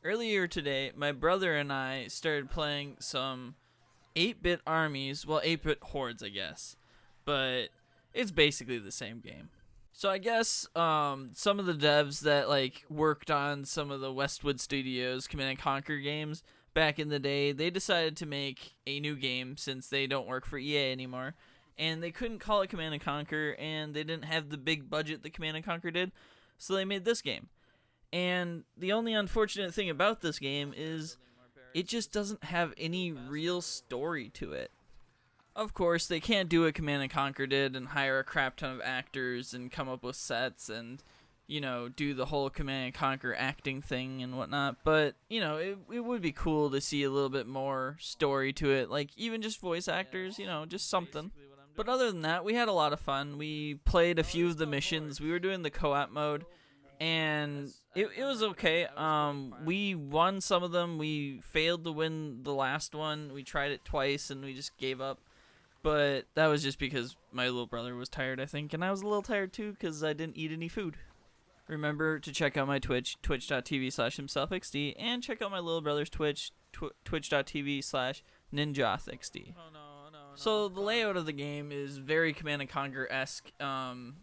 Earlier today, my brother and I started playing some 8-bit armies. Well, 8-bit hordes, I guess. But it's basically the same game. So I guess some of the devs that worked on some of the Westwood Studios Command and Conquer games back in the day, they decided to make a new game since they don't work for EA anymore. And they couldn't call it Command and Conquer, and they didn't have the big budget that Command and Conquer did, so they made this game. And the only unfortunate thing about this game is it just doesn't have any real story to it. Of course, they can't do what Command and Conquer did and hire a crap ton of actors and come up with sets and, do the whole Command and Conquer acting thing and whatnot. But, it would be cool to see a little bit more story to it. Like, even just voice actors, just something. But other than that, we had a lot of fun. We played a few of the missions. We were doing the co-op mode. And it was okay. We won some of them. We failed to win the last one. We tried it twice and we just gave up. But that was just because my little brother was tired, I think. And I was a little tired too because I didn't eat any food. Remember to check out my Twitch, twitch.tv/himselfxd. And check out my little brother's Twitch, twitch.tv/ninjothxd. So the layout of the game is very Command and Conquer-esque.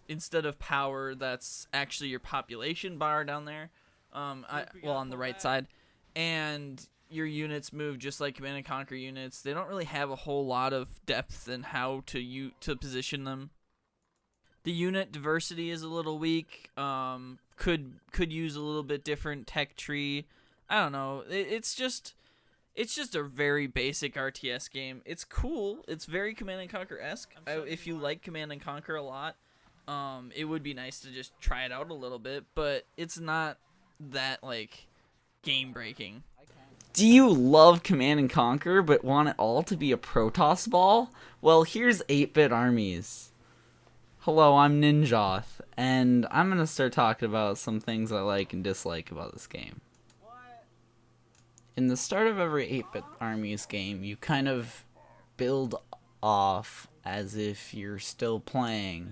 Instead of power, that's actually your population bar down there. On the right side. And your units move just like Command and Conquer units. They don't really have a whole lot of depth in how to position them. The unit diversity is a little weak. Could use a little bit different tech tree. I don't know. It's just a very basic RTS game. It's cool. It's very Command and Conquer-esque. If you like Command and Conquer a lot, it would be nice to just try it out a little bit, but it's not that, game-breaking. Do you love Command and Conquer but want it all to be a Protoss ball? Well, here's 8-bit armies. Hello, I'm Ninjoth, and I'm going to start talking about some things I like and dislike about this game. In the start of every 8-bit armies game, you kind of build off as if you're still playing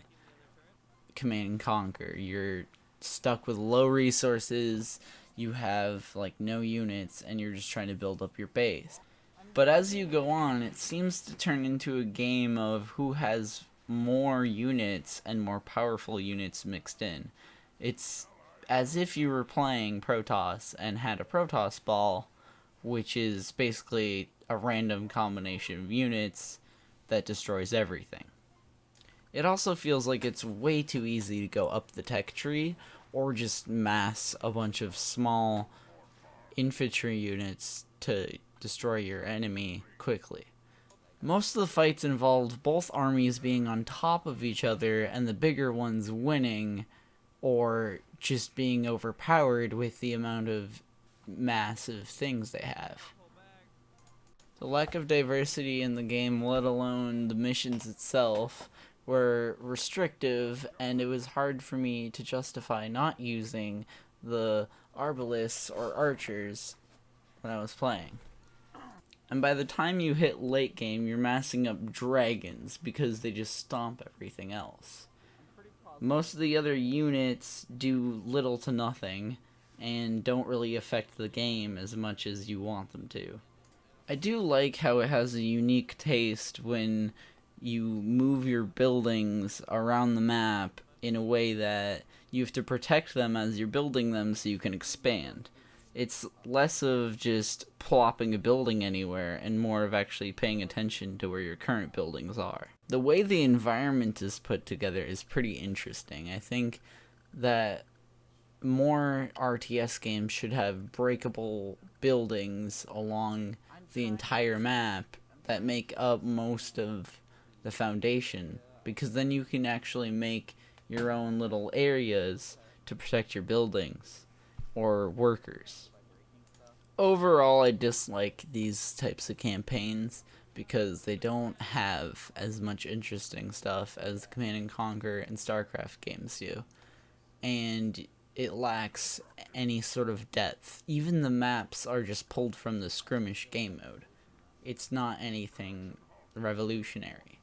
Command and Conquer. You're stuck with low resources, you have no units, and you're just trying to build up your base. But as you go on, it seems to turn into a game of who has more units and more powerful units mixed in. It's as if you were playing Protoss and had a Protoss ball, which is basically a random combination of units that destroys everything. It also feels like it's way too easy to go up the tech tree or just mass a bunch of small infantry units to destroy your enemy quickly. Most of the fights involved both armies being on top of each other and the bigger ones winning, or just being overpowered with the amount of massive things they have. The lack of diversity in the game, let alone the missions itself, were restrictive, and it was hard for me to justify not using the arbalists or archers when I was playing. And by the time you hit late game, you're massing up dragons because they just stomp everything else. Most of the other units do little to nothing and don't really affect the game as much as you want them to. I do like how it has a unique taste when you move your buildings around the map in a way that you have to protect them as you're building them so you can expand. It's less of just plopping a building anywhere and more of actually paying attention to where your current buildings are. The way the environment is put together is pretty interesting. I think that more RTS games should have breakable buildings along the entire map that make up most of the foundation, because then you can actually make your own little areas to protect your buildings or workers. Overall, I dislike these types of campaigns because they don't have as much interesting stuff as Command and Conquer and StarCraft games do, and it lacks any sort of depth. Even the maps are just pulled from the skirmish game mode. It's not anything revolutionary.